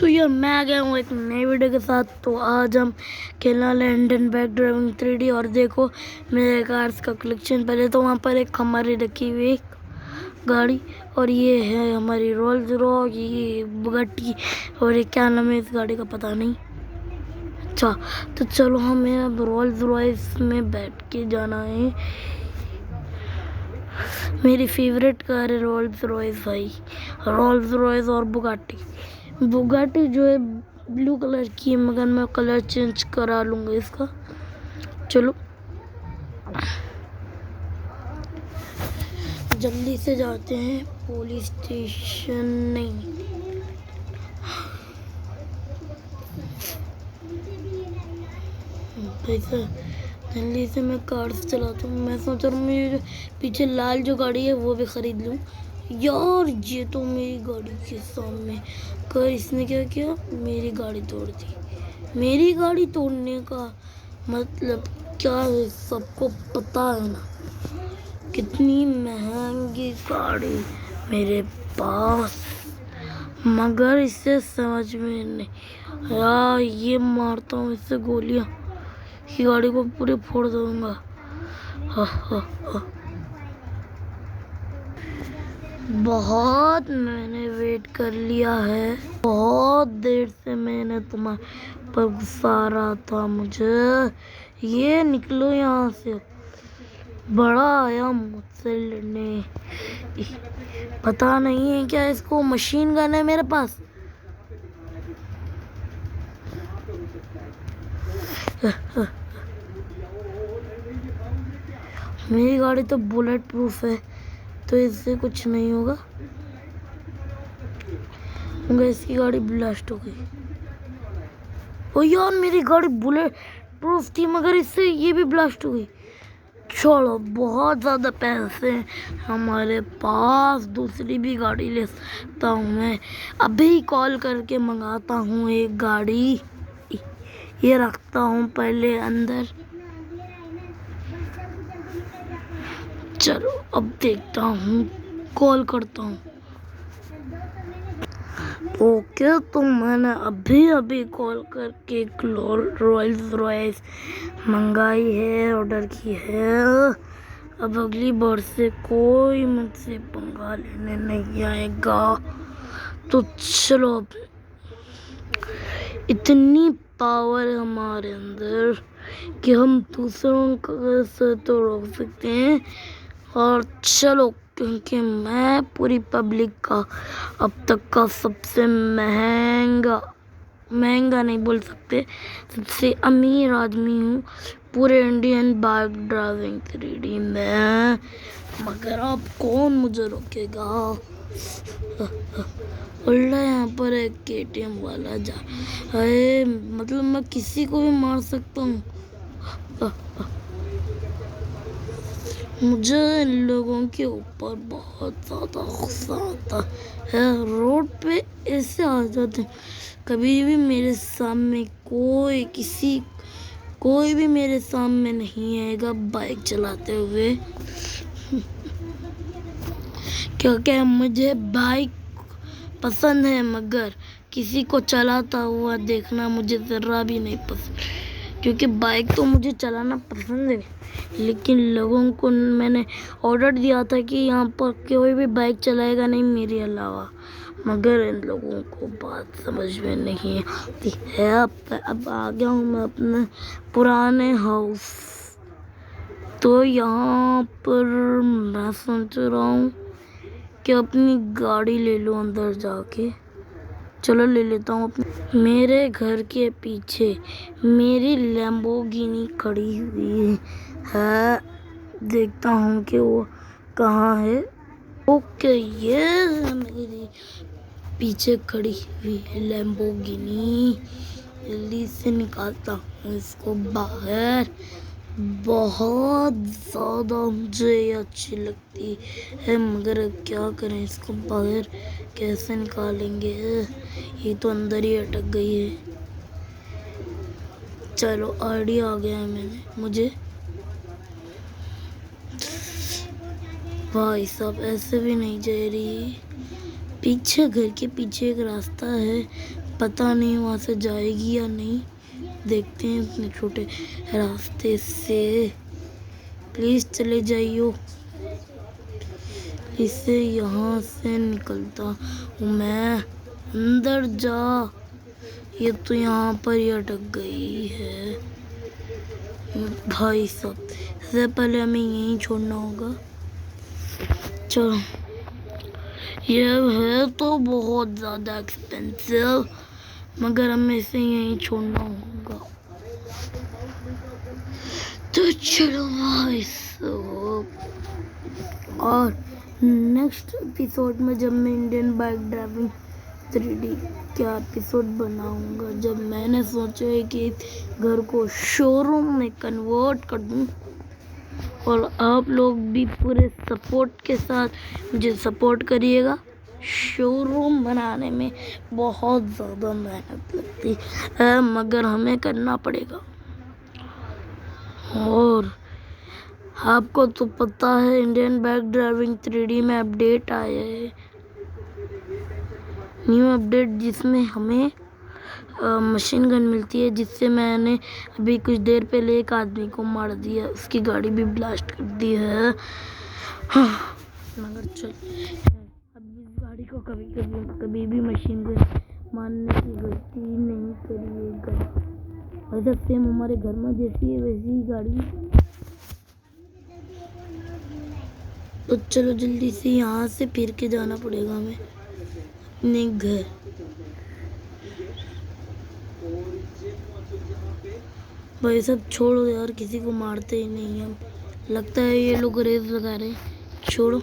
तो यार मैं आ गया हूँ एक नई वीडियो के साथ। तो आज हम खेलने वाले इंडियन बाइक ड्राइविंग 3D। और देखो मेरे कार्स का कलेक्शन। पहले तो वहाँ पर एक हमारी रखी हुई एक गाड़ी, और ये है हमारी रोल्स रॉयस, ये बुगाटी, और ये क्या नाम है इस गाड़ी का पता नहीं। अच्छा तो चलो हमें अब रोल्स रॉयस में बैठ के जाना है। मेरी फेवरेट कार है रोल्स रॉयस भाई, रोल्स रॉयस और बुगाटी। बुगाटी जो है ब्लू कलर की है, मगर मैं कलर चेंज करा लूँगा इसका। चलो जल्दी से जाते हैं पुलिस स्टेशन। नहीं पैसा, जल्दी से मैं कार से चलाता हूँ। मैं सोच रहा हूँ मेरे पीछे लाल जो गाड़ी है वो भी ख़रीद लूँ। यार ये तो मेरी गाड़ी के सामने कर इसने क्या किया, मेरी गाड़ी तोड़ दी। मेरी गाड़ी तोड़ने का मतलब क्या है सबको पता है ना, कितनी महंगी गाड़ी मेरे पास, मगर इसे समझ में नहीं। यार ये मारता हूँ इससे गोलियाँ, ये गाड़ी को पूरी फोड़ दूंगा। हा हा हा। बहुत मैंने वेट कर लिया है, बहुत देर से मैंने तुम्हारे पर गुस्सा रहा था मुझे। ये निकलो यहाँ से, बड़ा आया मुझसे लड़ने। पता नहीं है क्या इसको मशीन गन है मेरे पास। मेरी गाड़ी तो बुलेट प्रूफ है, तो इससे कुछ नहीं होगा। मगर इसकी गाड़ी ब्लास्ट हो गई। ओ यार मेरी गाड़ी बुलेट प्रूफ थी, मगर इससे ये भी ब्लास्ट हो गई। चलो बहुत ज़्यादा पैसे हमारे पास, दूसरी भी गाड़ी ले सकता हूँ मैं। अभी कॉल करके मंगाता हूँ एक गाड़ी, ये रखता हूँ पहले अंदर। चलो अब देखता हूँ, कॉल करता हूँ। ओके तो मैंने अभी कॉल करके रोल्स रॉयस मंगाई है, ऑर्डर की है। अब अगली बार से कोई मुझसे पंगा लेने नहीं आएगा। तो चलो, इतनी पावर है हमारे अंदर कि हम दूसरों से तो रोक सकते हैं। और चलो, क्योंकि मैं पूरी पब्लिक का अब तक का सबसे महंगा नहीं बोल सकते, सबसे अमीर आदमी हूँ पूरे इंडियन बाइक ड्राइविंग 3D में। मगर अब कौन मुझे रोकेगा। उल्टा यहाँ पर एक KTM वाला जा है, मतलब मैं किसी को भी मार सकता हूँ। मुझे इन लोगों के ऊपर बहुत ज़्यादा गुस्सा आता है। रोड पे ऐसे आ जाते हैं, कभी भी मेरे सामने कोई भी मेरे सामने नहीं आएगा बाइक चलाते हुए। क्योंकि मुझे बाइक पसंद है, मगर किसी को चलाता हुआ देखना मुझे ज़रा भी नहीं पसंद। क्योंकि बाइक तो मुझे चलाना पसंद है, लेकिन लोगों को मैंने ऑर्डर दिया था कि यहाँ पर कोई भी बाइक चलाएगा नहीं मेरे अलावा। मगर इन लोगों को बात समझ में नहीं आती है। अब आ गया हूँ मैं अपने पुराने हाउस। तो यहाँ पर मैं सोच रहा हूँ कि अपनी गाड़ी ले लो अंदर जाके। चलो ले लेता हूँ अपनी। मेरे घर के पीछे मेरी लैम्बोर्गिनी खड़ी हुई है, देखता हूँ कि वो कहाँ है। ओके ये है मेरी पीछे खड़ी हुई लैम्बोर्गिनी। जल्दी से निकालता हूँ इसको बाहर। बहुत ज़्यादा मुझे ये अच्छी लगती है, मगर अब क्या करें, इसको बाहर कैसे निकालेंगे। ये तो अंदर ही अटक गई है। चलो आइडिया आ गया है मुझे। भाई साहब ऐसे भी नहीं जा रही, पीछे, घर के पीछे एक रास्ता है, पता नहीं वहाँ से जाएगी या नहीं। देखते हैं इतने छोटे रास्ते से। प्लीज चले जाइयो, इससे यहाँ से निकलता हूँ मैं। अंदर जा। ये तो यहाँ पर ही अटक गई है भाई साहब। इससे पहले हमें यहीं छोड़ना होगा। चलो, ये है तो बहुत ज़्यादा एक्सपेंसिव, मगर हमें इसे यहीं छोड़ना होगा। तो चलो भाई साहब, और नेक्स्ट एपिसोड में जब मैं इंडियन बाइक ड्राइविंग 3D क्या एपिसोड बनाऊंगा, जब मैंने सोचा है कि घर को शोरूम में कन्वर्ट कर दूं, और आप लोग भी पूरे सपोर्ट के साथ मुझे सपोर्ट करिएगा। शोरूम बनाने में बहुत ज़्यादा मेहनत लगती है, मगर हमें करना पड़ेगा। और आपको तो पता है इंडियन बाइक ड्राइविंग 3D में अपडेट आया है, न्यू अपडेट, जिसमें हमें मशीन गन मिलती है, जिससे मैंने अभी कुछ देर पहले एक आदमी को मार दिया, उसकी गाड़ी भी ब्लास्ट कर दी है। हाँ, मगर चल, अब इस गाड़ी को कभी भी मशीन गन मारने की गलती नहीं करिएगा। वैसे सेम हमारे घर में जैसी है वैसी ही गाड़ी। तो चलो जल्दी से यहाँ से फिर के जाना पड़ेगा हमें अपने घर। भाई सब छोड़ो यार, किसी को मारते ही नहीं हम। लगता है ये लोग रेस लगा रहे हैं। छोड़ो।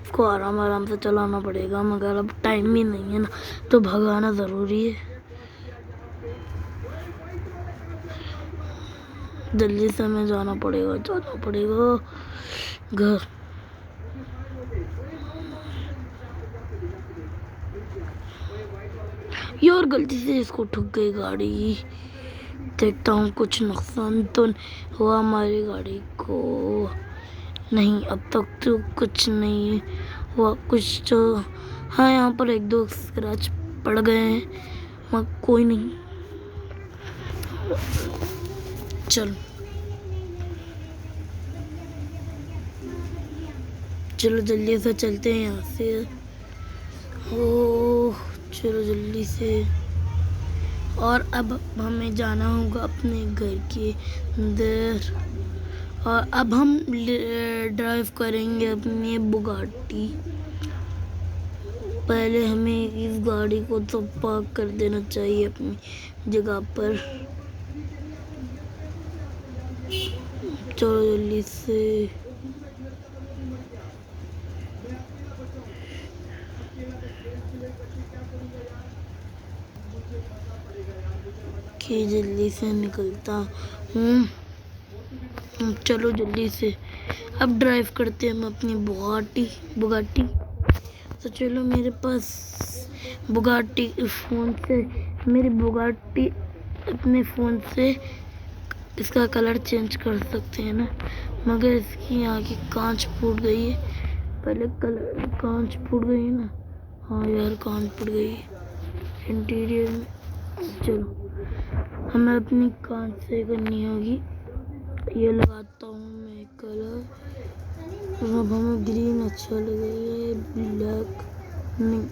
इसको आराम आराम से चलाना पड़ेगा, मगर अब टाइम ही नहीं है ना, तो भगाना ज़रूरी है। जल्दी से हमें जाना पड़ेगा घर। ये और गलती से इसको ठुक गई गाड़ी। देखता हूँ कुछ नुकसान तो हुआ हमारी गाड़ी को। नहीं, अब तक तो कुछ नहीं हुआ। कुछ तो हाँ, यहाँ पर एक दो स्क्रैच पड़ गए हैं, मगर कोई नहीं। चलो जल्दी से चलते हैं यहाँ से। ओह, चलो जल्दी से। और अब हमें जाना होगा अपने घर के अंदर, और अब हम ड्राइव करेंगे अपनी बुगाटी। पहले हमें इस गाड़ी को तो पार्क कर देना चाहिए अपनी जगह पर। चलो जल्दी से। कि जल्दी से निकलता हूँ। चलो जल्दी से अब ड्राइव करते हैं हम अपनी बुगाटी। तो चलो, मेरे पास बुगाटी अपने फ़ोन से इसका कलर चेंज कर सकते हैं ना, मगर इसकी यहाँ की कांच फूट गई है। पहले कांच फूट गई है ना। हाँ यार, कांच फूट गई है इंटीरियर में। चलो, हमें अपनी कांच सही करनी होगी। ये लगाता हूँ मैं कलर। अब हमें ग्रीन अच्छा लगेगा, black,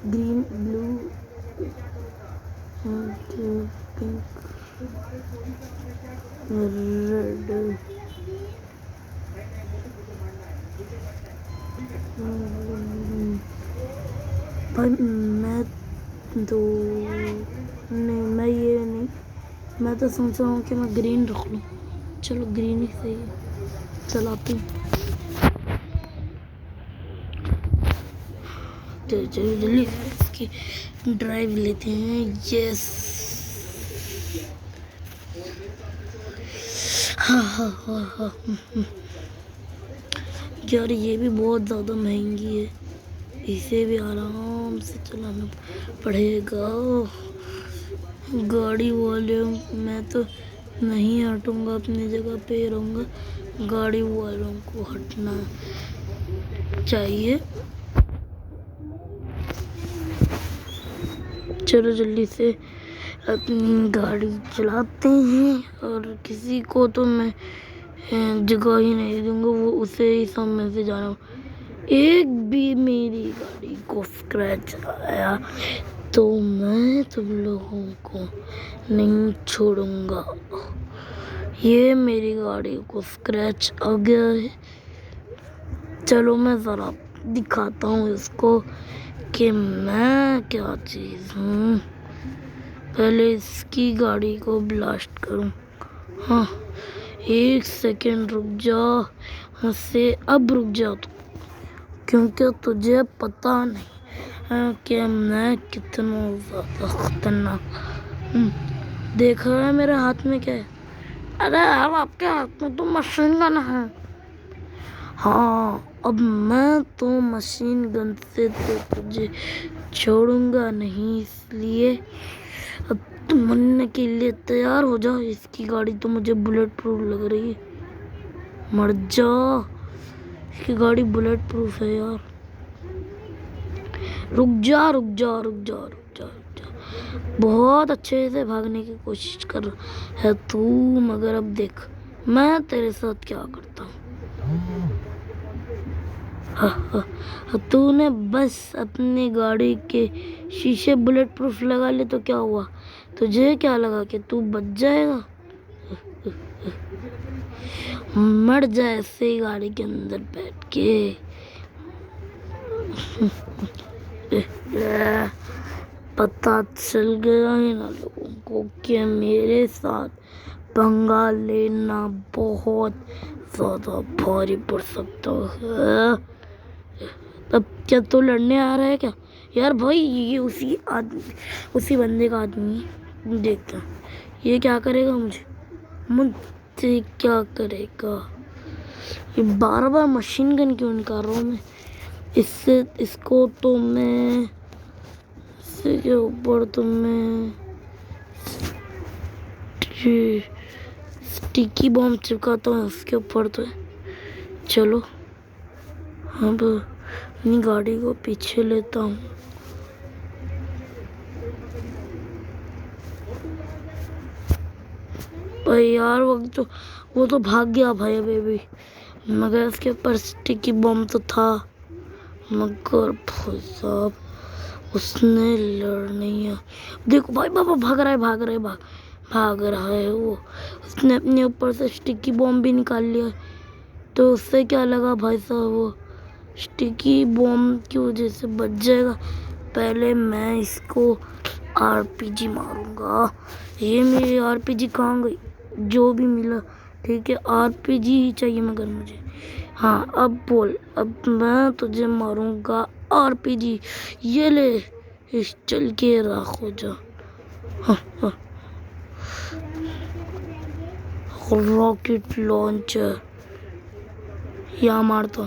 green, blue, pink, red, पर मैं ये नहीं, मैं तो सोच रहा हूँ कि मैं ग्रीन रख लूँ। चलो ग्रीन ही सही है, चलाती हूँ। जल्दी इसकी ड्राइव लेते हैं। यस, हाँ। यार ये भी बहुत ज़्यादा महंगी है, इसे भी आराम से चलाना पड़ेगा। गाड़ी वाले, मैं तो नहीं हटूंगा, अपनी जगह पे रहूँगा, गाड़ी वालों को हटना चाहिए। चलो जल्दी से अपनी गाड़ी चलाते हैं, और किसी को तो मैं जगह ही नहीं दूंगा, वो उसे ही सामने से जाना। एक भी मेरी गाड़ी को स्क्रैच आया तो मैं तुम लोगों को नहीं छोड़ूंगा। ये मेरी गाड़ी को स्क्रैच आ गया है, चलो मैं ज़रा दिखाता हूँ इसको कि मैं क्या चीज़ हूँ। पहले इसकी गाड़ी को ब्लास्ट करूँ। हाँ, 1 सेकेंड रुक जा मुझसे, अब रुक जा तू, क्योंकि तुझे पता नहीं कि मैं कितना ज़्यादा खतरनाक हूँ। देख रहा है मेरे हाथ में क्या है? अरे यार आपके हाथ में तो मशीन गन है। हाँ, अब मैं तो मशीन गन से तो तुझे छोड़ूंगा नहीं, इसलिए अब तुम मरने के लिए तैयार हो जा। इसकी गाड़ी तो मुझे बुलेट प्रूफ लग रही है, मर जा, इसकी गाड़ी बुलेट प्रूफ है यार। रुक जा रुक जा रुक जा रुक जा रुक जा, बहुत अच्छे से भागने की कोशिश कर है तू, मगर अब देख मैं तेरे साथ क्या करता हूँ। तूने बस अपनी गाड़ी के शीशे बुलेट प्रूफ लगा ले तो क्या हुआ? तुझे क्या लगा कि तू बच जाएगा? मर जा ऐसे ही गाड़ी के अंदर बैठ के। पता चल गया है ना लोगों को कि मेरे साथ पंगा लेना बहुत ज़्यादा भारी पड़ सकता है। अब क्या तो लड़ने आ रहा है क्या? यार भाई ये उसी बंदे का आदमी है, देखता ये क्या करेगा मुझसे क्या करेगा। ये बार बार मशीन गन क्यों निकाल रहा हूँ मैं? इसको तो मैं इसके ऊपर तो मैं स्टिकी बॉम्ब चिपकाता हूँ उसके ऊपर तो। चलो अब अपनी गाड़ी को पीछे लेता हूँ। भाई यार वो तो भाग गया भाई बेबी, मगर उसके ऊपर स्टिकी बॉम्ब तो था, मगर भाई साहब उसने लड़ने देखो भाई बाबा भाग रहा है वो। उसने अपने ऊपर से स्टिकी बॉम्ब भी निकाल लिया, तो उससे क्या लगा भाई साहब, वो स्टिकी बॉम्ब की वजह से बच जाएगा। पहले मैं इसको आरपीजी मारूंगा। ये मेरी आरपीजी कहाँ गई? जो भी मिला ठीक है, आरपीजी ही चाहिए मगर मुझे। हाँ अब बोल, अब मैं तुझे मारूंगा आरपीजी, ये ले, इस चल के राख हो जा। हाँ। रॉकेट लॉन्चर या मारता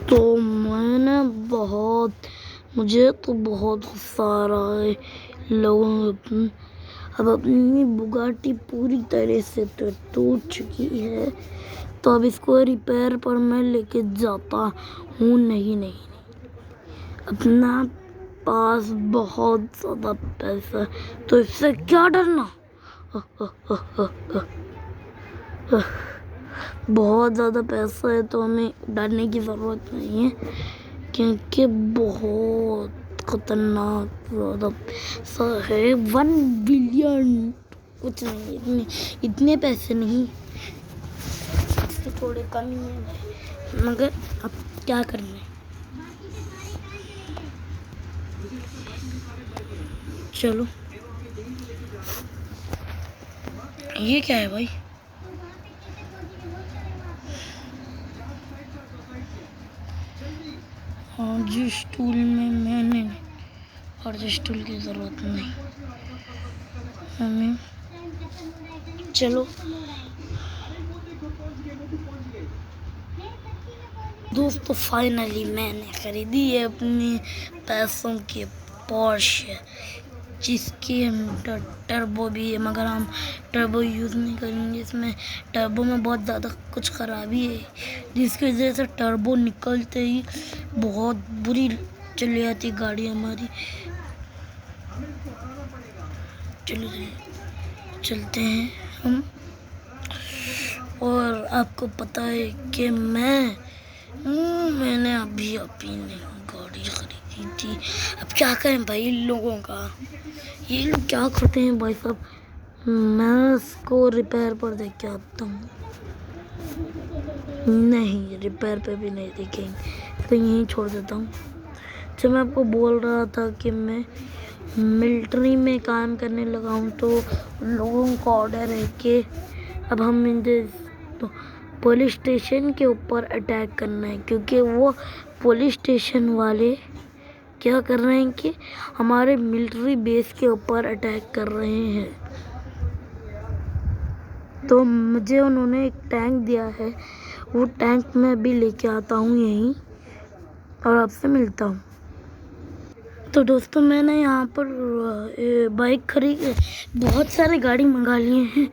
तो मुझे तो बहुत गुस्सा आ रहा है लोगों। अब अपनी बुगाटी पूरी तरह से तो टूट चुकी है, तो अब इसको रिपेयर पर मैं लेके जाता हूँ। नहीं, अपना पास बहुत ज़्यादा पैसा है, तो इससे क्या डरना। बहुत ज़्यादा पैसा है तो हमें डरने की ज़रूरत नहीं है, क्योंकि बहुत खतरनाक ज़्यादा पैसा है। 1 बिलियन कुछ नहीं, इतने पैसे नहीं, इससे थोड़े कम ही है, मगर अब क्या करना है। चलो ये क्या है भाई? हाँ जिस टूल में मैंने, और जिस टूल की ज़रूरत नहीं हमें। चलो दोस्तों फाइनली मैंने खरीदी है अपने पैसों की पोर्शे, जिसकी टर्बो भी है, मगर हम टर्बो यूज़ नहीं करेंगे। इसमें टर्बो में बहुत ज़्यादा कुछ ख़राबी है, जिसकी वजह से टर्बो निकलते ही बहुत बुरी चली जाती गाड़ी हमारी। चलो चलते हैं हम। और आपको पता है कि मैंने अभी नई गाड़ी खरीदी थी। अब क्या करें भाई इन लोगों का, ये लोग क्या करते हैं भाई साहब। मैं इसको रिपेयर पर देख के आता हूँ। नहीं, रिपेयर पे भी नहीं देखेंगे, तो यहीं छोड़ देता हूँ। जब मैं आपको बोल रहा था कि मैं मिलिट्री में काम करने लगा हूँ, तो लोगों का ऑर्डर है कि अब हम तो पुलिस स्टेशन के ऊपर अटैक करना है, क्योंकि वो पुलिस स्टेशन वाले क्या कर रहे हैं कि हमारे मिलिट्री बेस के ऊपर अटैक कर रहे हैं। तो मुझे उन्होंने एक टैंक दिया है, वो टैंक मैं भी लेके आता हूँ यहीं और आपसे मिलता हूँ। तो दोस्तों मैंने यहाँ पर बाइक खरीद, बहुत सारे गाड़ी मंगा लिए हैं।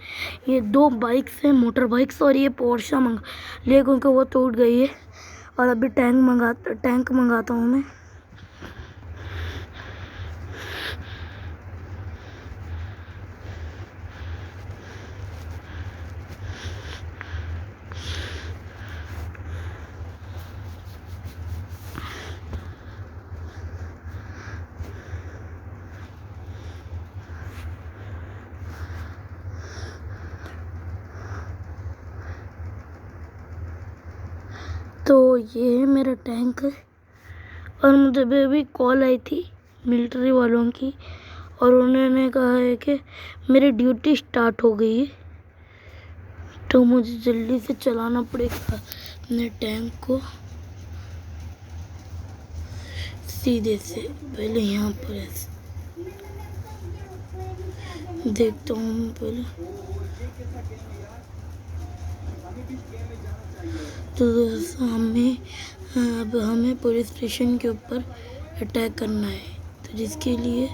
ये 2 बाइक्स हैं, मोटर बाइक्स, और ये पोर्शा मंगा लिए क्योंकि वो टूट गई है। और अभी टैंक मंगाता हूँ मैं। तो ये है मेरा टैंक। और मुझे भी कॉल आई थी मिलिट्री वालों की, और उन्होंने कहा है कि मेरी ड्यूटी स्टार्ट हो गई है, तो मुझे जल्दी से चलाना पड़ेगा अपने टैंक को। सीधे से पहले यहाँ पर देखता हूँ पहले। तो दोस्तों अब हमें पुलिस स्टेशन के ऊपर अटैक करना है, तो जिसके लिए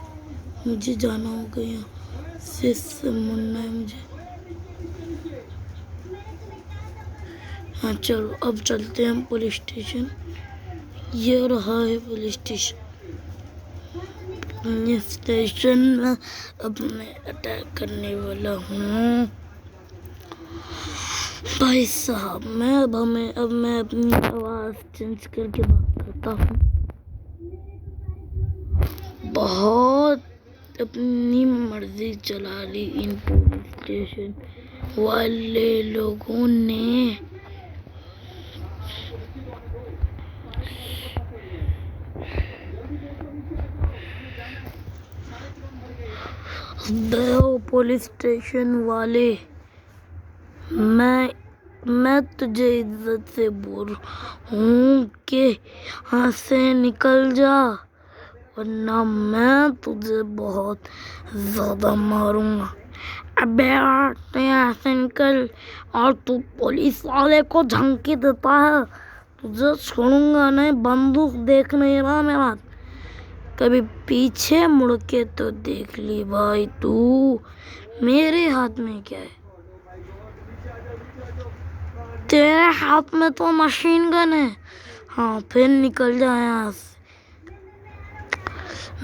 मुझे जाना होगा, यहाँ से मुड़ना है मुझे। हाँ चलो अब चलते हैं हम पुलिस स्टेशन। ये रहा है पुलिस स्टेशन। इस स्टेशन में अब मैं अटैक करने वाला हूँ भाई साहब। अब मैं अपनी आवाज़ चेंज करके बात करता हूँ। बहुत अपनी मर्जी चला ली इन पुलिस स्टेशन वाले लोगों ने। दो पुलिस स्टेशन वाले, मैं तुझे इज्जत से बोल हूँ कि यहाँ से निकल जा, वरना मैं तुझे बहुत ज़्यादा मारूंगा। अबे यार तू यहाँ से निकल, और तू पुलिस वाले को धमकी देता है, तुझे छोड़ूंगा नहीं। बंदूक देख नहीं रहा मेरा, कभी पीछे मुड़ के तो देख ली भाई तू। मेरे हाथ में क्या है, तेरे हाथ में तो मशीन गन है। हाँ फिर निकल जा यहाँ से,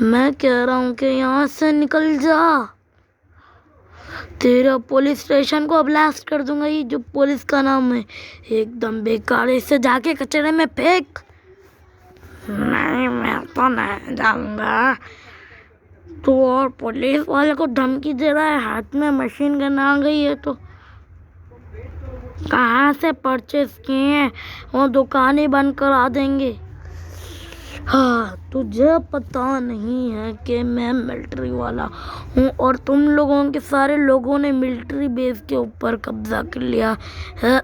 मैं कह रहा हूँ कि यहाँ से निकल जा। तेरा पुलिस स्टेशन को ब्लास्ट कर दूंगा। ये जो पुलिस का नाम है एकदम बेकार, इसे जाके कचरे में फेंक। नहीं मैं तो नहीं जाऊंगा। तू और पुलिस वाले को धमकी दे रहा है, हाथ में मशीन गन आ गई है तो कहाँ से परचेस किए हैं, वो दुकान ही बंद करा देंगे। हाँ तुझे पता नहीं है कि मैं मिलिट्री वाला हूँ, और तुम लोगों के सारे लोगों ने मिलिट्री बेस के ऊपर कब्जा कर लिया है।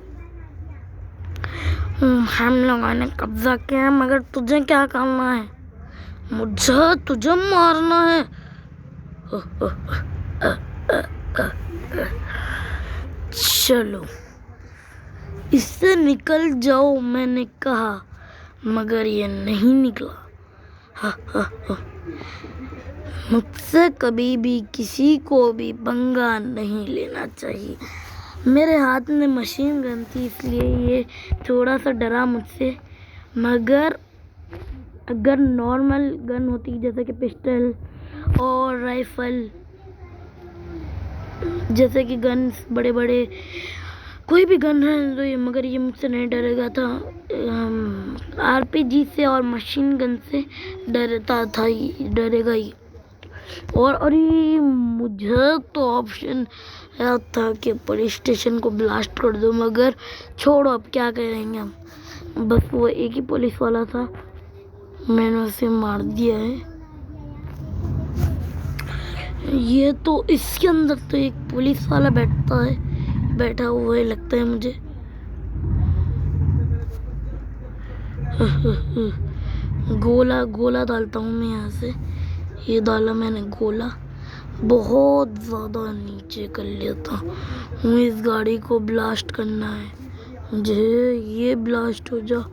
हम लोगों ने कब्जा किया है, मगर तुझे क्या करना है, मुझे तुझे मारना है। चलो इससे निकल जाओ, मैंने कहा। मगर ये नहीं निकला। हा हा हा। मुझसे कभी भी किसी को भी पंगा नहीं लेना चाहिए। मेरे हाथ में मशीन गन थी इसलिए ये थोड़ा सा डरा मुझसे, मगर अगर नॉर्मल गन होती जैसे कि पिस्टल और राइफल, जैसे कि गन बड़े बड़े कोई भी गन है तो ये, मगर ये मुझसे नहीं डरेगा था। आरपीजी से और मशीन गन से डरता था, डरेगा ही। और ये मुझे तो ऑप्शन याद था कि पुलिस स्टेशन को ब्लास्ट कर दो, मगर छोड़ो, अब क्या करेंगे हम। बस वो एक ही पुलिस वाला था, मैंने उसे मार दिया है। ये तो इसके अंदर तो एक पुलिस वाला बैठा हुआ है लगता है मुझे। गोला डालता हूँ मैं यहाँ से। ये डाला मैंने गोला, बहुत ज़्यादा नीचे कर लिया था। इस गाड़ी को ब्लास्ट करना है मुझे। ये ब्लास्ट हो जा।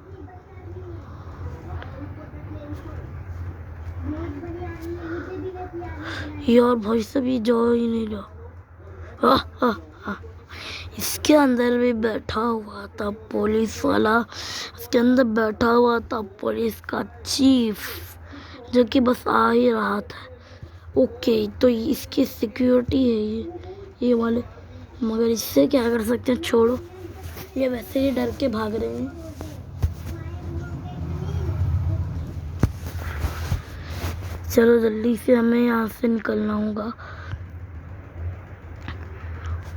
यार भाई सब ये जा ही नहीं रहा। इसके अंदर भी बैठा हुआ था पुलिस वाला, इसके अंदर बैठा हुआ था पुलिस का चीफ, जो कि बस आ ही रहा था। ओके, तो इसकी सिक्योरिटी है ये वाले, मगर इससे क्या कर सकते हैं, छोड़ो, ये वैसे ही डर के भाग रहे हैं। चलो जल्दी से हमें यहाँ से निकलना होगा।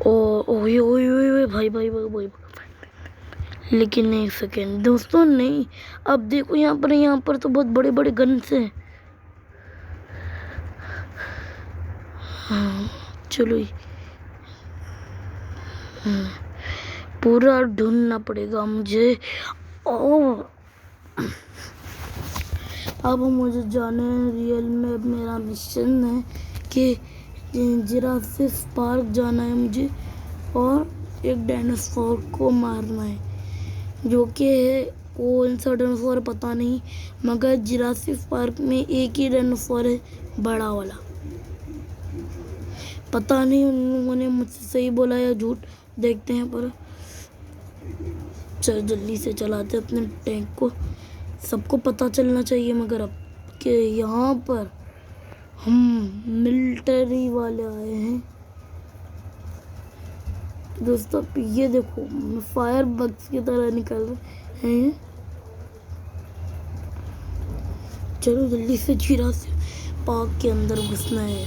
ओए भाई, लेकिन एक सेकेंड दोस्तों, नहीं, अब देखो यहाँ पर तो बहुत बड़े बड़े गन्स हैं। हाँ चलो, पूरा ढूंढना पड़ेगा मुझे। अब मुझे जाना है रियल में। मेरा मिशन है कि जिराफिस पार्क जाना है मुझे और एक डायनासोर को मारना है, जो कि है वो इंसा डायनासोर पता नहीं, मगर जिराफिस पार्क में एक ही डायनासोर है, बड़ा वाला। पता नहीं उन्होंने मुझसे सही बोला या झूठ, देखते हैं। पर चल जल्दी से चलाते अपने टैंक को, सबको पता चलना चाहिए। मगर अब के यहाँ पर हम मिलिट्री वाले आए हैं दोस्तों। ये देखो फायर बग्स की तरह निकल रहे हैं। चलो जल्दी से जीरा से पार्क के अंदर घुसना है।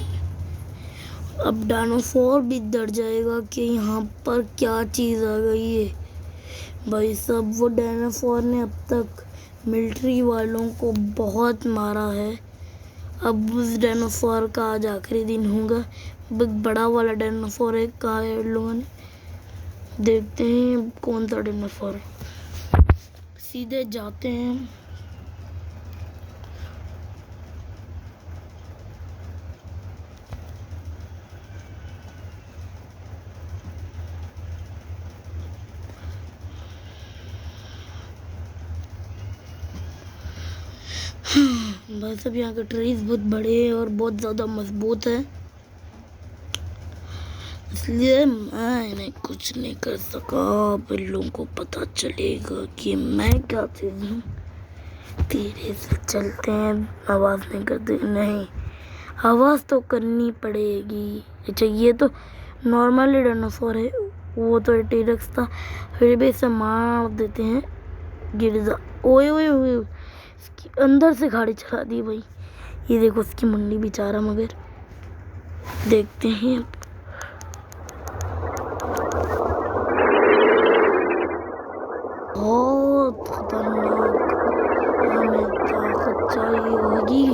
अब डायनासोर भी डर जाएगा कि यहाँ पर क्या चीज़ आ गई है। भाई सब वो डायनासोर ने अब तक मिलिट्री वालों को बहुत मारा है। अब उस डायनासोर का आज आखिरी दिन होगा। बड़ा वाला डायनासोर है, कहाँ है लोगों ने, देखते हैं कौन सा डायनासोर है। सीधे जाते हैं। बस अब यहाँ के ट्रीज बहुत बड़े हैं और बहुत ज़्यादा मजबूत है, इसलिए मैं इन्हें कुछ नहीं कर सका। फिर लोगों को पता चलेगा कि मैं क्या चीज़ हूँ। धीरे से चलते हैं, आवाज़ नहीं करते, नहीं आवाज़ तो करनी पड़ेगी। अच्छा ये तो नॉर्मल डायनासोर है, वो तो टीरेक्स था, फिर भी इसे मार देते हैं। गिर जा। ओए ओए ओए, इसकी अंदर से गाड़ी चला दी भाई। ये देखो उसकी मुंडी बेचारा, मगर देखते हैं। बहुत खतरनाक हमें ताकत चाहिए होगी,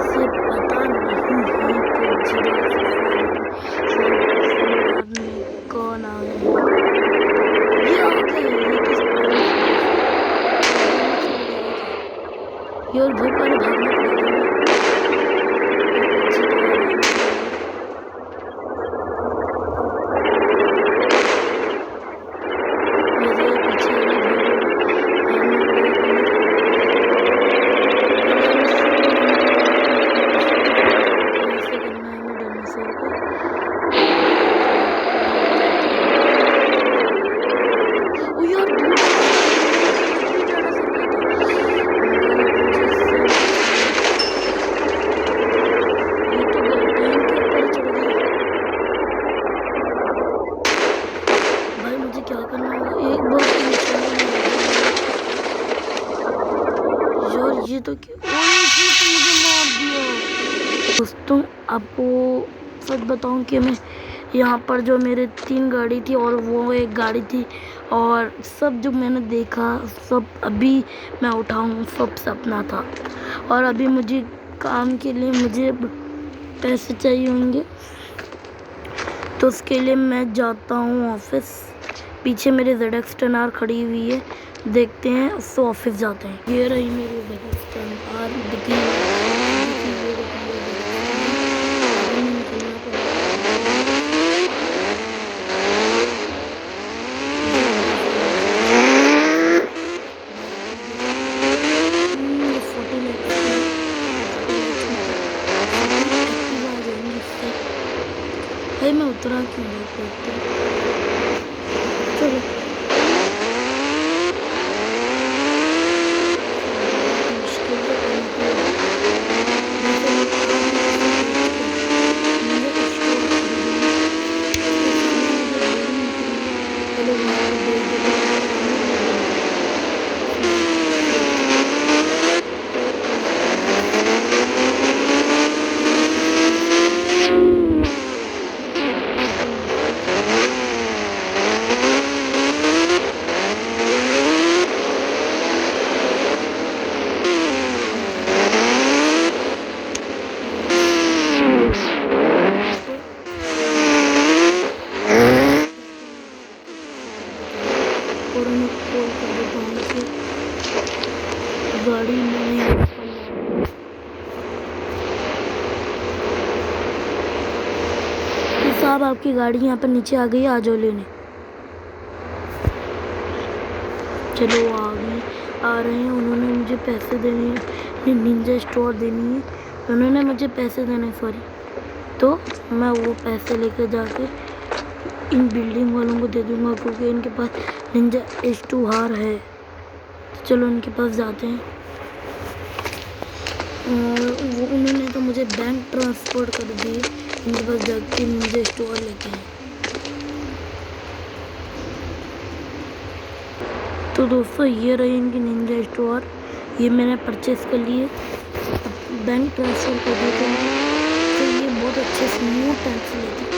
से पता नहीं है कि कौन आए हैं। ये आ गए, ये तो ये और भाई पहले भागना पड़ेगा। ये तो क्या, ओए इसने तो मुझे मार दिया। दोस्तों आपको सच बताऊं कि मैं यहाँ पर जो मेरे 3 गाड़ी थी और वो एक गाड़ी थी, और सब जो मैंने देखा सब अभी मैं उठाऊँ सब सपना था। और अभी मुझे काम के लिए मुझे पैसे चाहिए होंगे, तो उसके लिए मैं जाता हूँ ऑफिस। पीछे मेरी ZX 10R खड़ी हुई है, देखते हैं उससे ऑफिस जाते हैं। ये रही मेरी ZX 10R दिखी। भाई मैं उतरा क्यों नहीं करता? चलो मुश्किल तो गाड़ी में साहब आपकी गाड़ी यहाँ पर नीचे आ गई, आ जाओ लेने। चलो आ गई, आ रहे हैं। उन्होंने मुझे पैसे देने हैं, निंजा स्टोर देनी है, उन्होंने मुझे पैसे देने सॉरी, तो मैं वो पैसे लेकर जाके इन बिल्डिंग वालों को दे दूँगा, क्योंकि इनके पास निंजा H2R है। तो चलो इनके पास जाते हैं। और वो उन्होंने तो मुझे बैंक ट्रांसफ़र कर दिए, इनके पास जाके निंजा स्टोर लेके हैं। तो दोस्तों ये रही इनकी निंजा स्टोर, ये मैंने परचेस कर लिए, बैंक ट्रांसफ़र कर देते हैं। तो ये बहुत अच्छे स्मूथ टाइप से लेते हैं।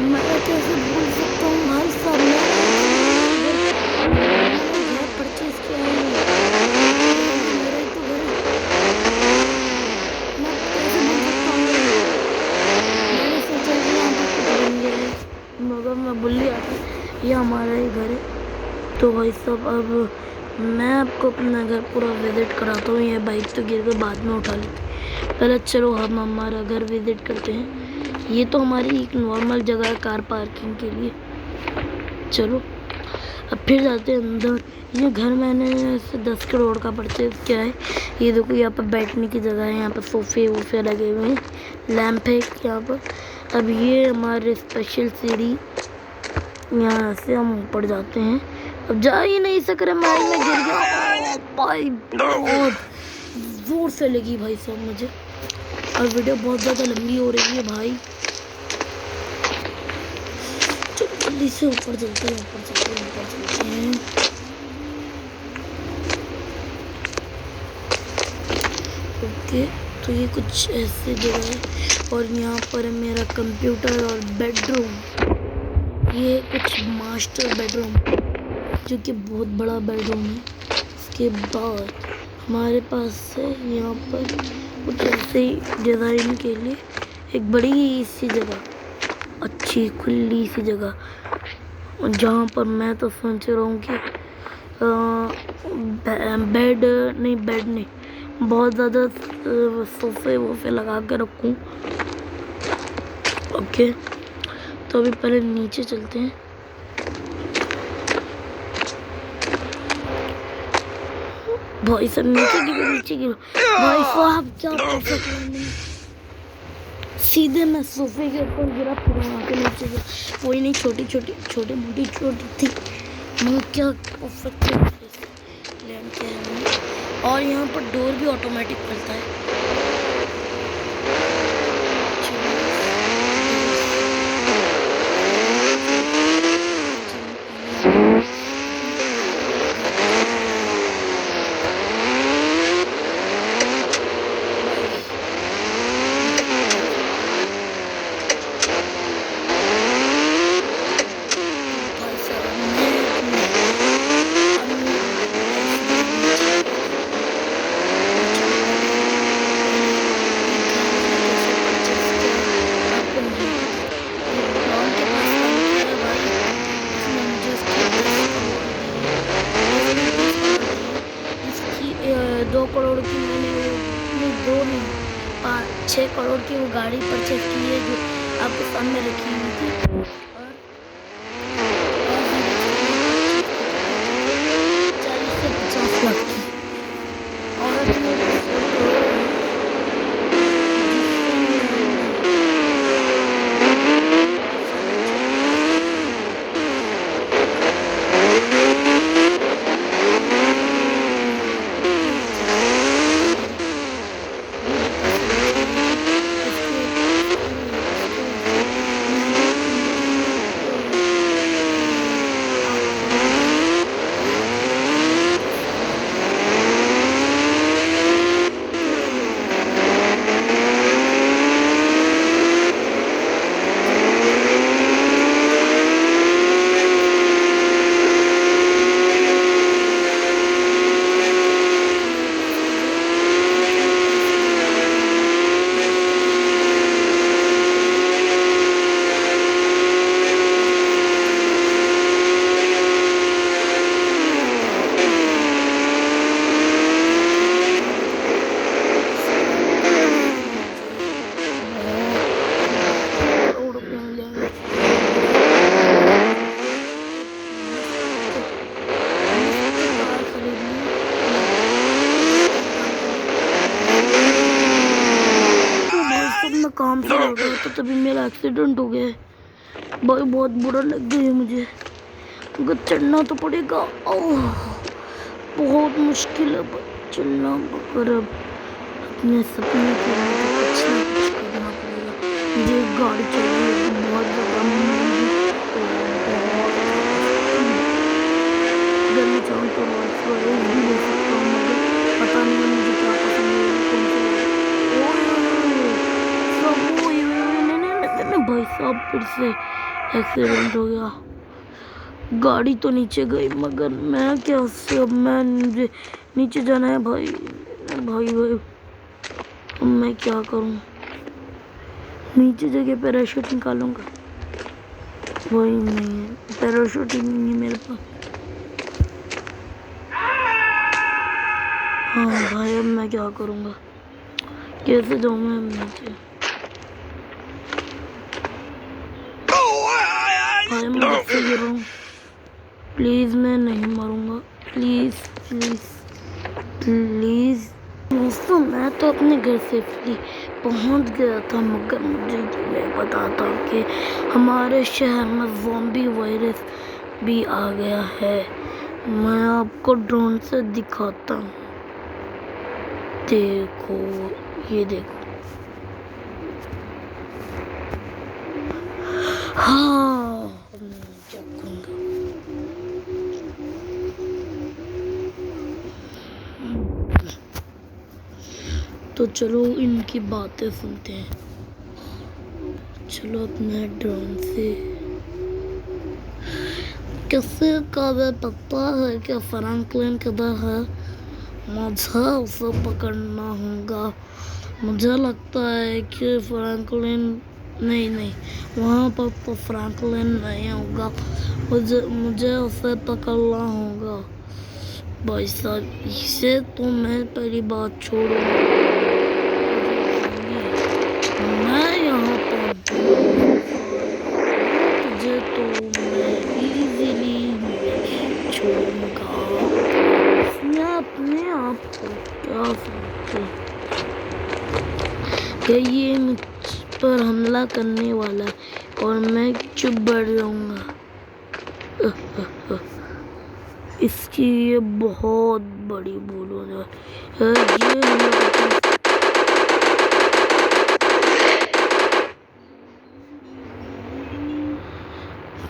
मैं कैसे भूल सकता हूँ भाई साहब, मैंने घर परचेज किया है, मेरा ही तो घर है, मैं कैसे भूल सकता हूँ? मैंने सोचा कि यहाँ पर कुछ बन गया है, मगर मैं भूल गया था ये हमारा ही घर है। तो भाई साहब अब मैं आपको अपना घर पूरा विजिट कराता हूँ। ये बाइक तो गिर कर बाद में उठा लेते, पहले चलो हम हमारा घर विजिट करते हैं। ये तो हमारी एक नॉर्मल जगह है कार पार्किंग के लिए। चलो अब फिर जाते हैं अंदर। ये घर मैंने 10 करोड़ का परचेज किया है। ये देखो यहाँ पर बैठने की जगह है, यहाँ पर सोफे वोफे लगे हुए हैं, लैंप है यहाँ पर। अब ये हमारे स्पेशल सीढ़ी, यहाँ से हम ऊपर जाते हैं। अब जा ही नहीं सक रहे, मैं गिर गया भाई, बहुत जोर से लगी भाई साहब मुझे। और वीडियो बहुत ज़्यादा लंबी हो रही है भाई, जल्दी से ऊपर चलते हैं, ऊपर चलते हैं। ओके तो ये कुछ ऐसे जगह है, और यहाँ पर मेरा कंप्यूटर और बेडरूम। ये कुछ मास्टर बेडरूम, जो कि बहुत बड़ा बेडरूम है। उसके बाद हमारे पास है यहाँ पर कुछ ऐसे डिज़ाइन के लिए एक बड़ी सी जगह, अच्छी खुली सी जगह, जहाँ पर मैं तो सोच रहा हूँ कि बेड नहीं, बहुत ज़्यादा सोफे वोफे लगा के रखूँ। ओके तो अभी पहले नीचे चलते हैं। भाई साहब नीचे गिरो भाई साहब, क्या परफेक्ट लैंडिंग। सीधे मैं सोफे के ऊपर गिरा, फिर वहाँ के नीचे गिरा। कोई नहीं, छोटी मोटी चोट थी, मगर क्या परफेक्ट लैंड किया है मैंने। और यहाँ पर डोर भी ऑटोमेटिक खुलता है। दो करोड़ की मैंने नहीं, 6 करोड़ की वो गाड़ी परचेज की है जो आपके सामने रखी हुई थी। और 40 से 50 लाख की। और काम से लग रहा था, तभी मेरा एक्सीडेंट हो गया है भाई। बहुत बुरा लग गया है मुझे, मगर चढ़ना तो पड़ेगा। ओह बहुत मुश्किल है भाई चलना, मगर अब अपने सपने के लिए तो कुछ ना कुछ करना पड़ेगा। मुझे गाड़ी चलानी है बहुत ज़्यादा महंगी, अगर मैं चाहूँ तो रोल्स रॉयस भी ले सकता हूँ, मगर पता नहीं है मुझे क्या पसंद है, कौन सा। भाई साहब फिर से एक्सीडेंट हो गया, गाड़ी तो नीचे गई, मगर मैं क्या उससे, अब मैं मुझे नीचे जाना है भाई। अब मैं क्या करूं, नीचे जगह पैराशूट निकालूंगा, वही नहीं है, पैराशूट ही नहीं है मेरे पास। हाँ भाई अब मैं क्या करूंगा, कैसे जाऊँ मैं नीचे। भाई मैं कैसे गिरूँ, प्लीज़ मैं नहीं मरूंगा, प्लीज़ प्लीज़ प्लीज़। दोस्तों मैं तो अपने घर सेफली पहुंच गया था, मगर मुझे नहीं पता था कि हमारे शहर में ज़ॉम्बी वायरस भी आ गया है। मैं आपको ड्रोन से दिखाता हूँ, देखो ये देखो। हाँ तो चलो इनकी बातें सुनते हैं। चलो अपने ड्रोन से किसी का भी पता है कि फ्रैंकलिन किधर है, मुझे उसे पकड़ना होगा। मुझे लगता है कि फ्रैंकलिन नहीं वहाँ पर तो फ्रैंकलिन नहीं होगा, मुझे उसे पकड़ना होगा। भाई साहब इसे तो मैं पहली बात छोड़ूंगा, मैं यहाँ पर तुझे तो मैं इजीली छोड़ूंगा। मैं अपने आप क्या सोचूं कि ये मुझ पर हमला करने वाला है और मैं चुप बैठ जाऊंगा। इसकी ये बहुत बड़ी भूल हो जाए। ये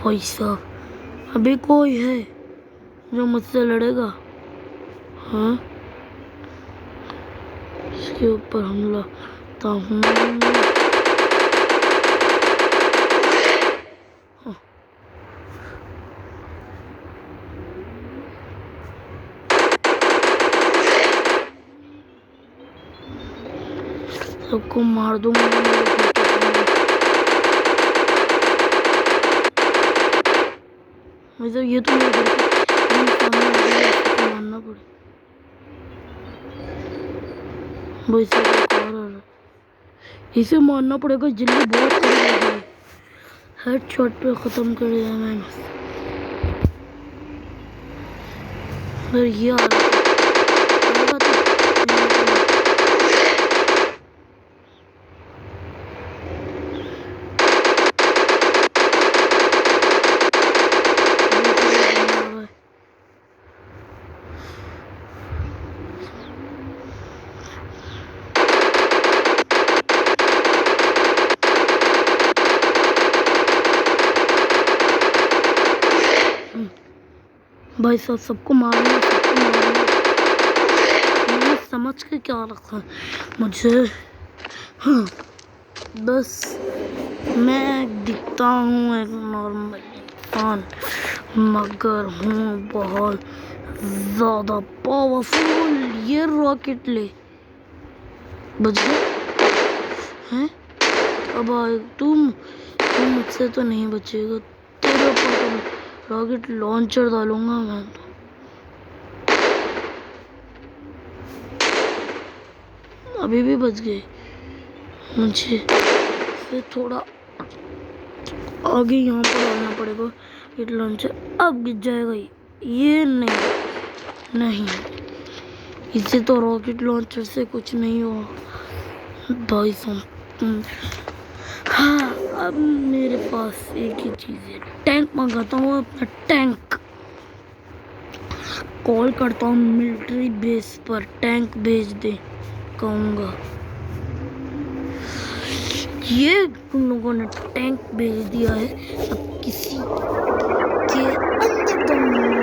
भाई साहब, अभी कोई है जो मुझसे लड़ेगा? हाँ, इसके ऊपर हमला करता हूँ। सबको मार दूंगा। मतलब ये तो मेरे घर के मारना पड़े। भाई साहब, इसे मारना पड़ेगा, जल्दी बहुत करीब है। हेडशॉट पे खत्म कर दिया मैंने। फिर ये आ रहा है। भाई साहब, सबको मारना, मैंने समझ के क्या रखा मुझे। हाँ, बस मैं दिखता हूँ एक नॉर्मल इंसान, मगर हूँ बहुत ज़्यादा पावरफुल। ये रॉकेट ले, बच गया हैं? अब तुम मुझसे तो नहीं बचेगा। तेरे ऊपर तो रॉकेट लॉन्चर डालूंगा मैं तो। अभी भी बच गए। मुझे फिर थोड़ा आगे यहाँ पर डालना पड़ेगा रॉकेट लॉन्चर। अब गिर जाएगा ये नहीं, इसे तो रॉकेट लॉन्चर से कुछ नहीं हुआ भाई साहब। हाँ, अब मेरे पास एक ही चीज़ है, टैंक मंगाता हूँ। अपना टैंक कॉल करता हूँ मिलिट्री बेस पर, टैंक भेज दे कहूँगा। ये तुम लोगों ने टैंक भेज दिया है। अब किसी के अंदर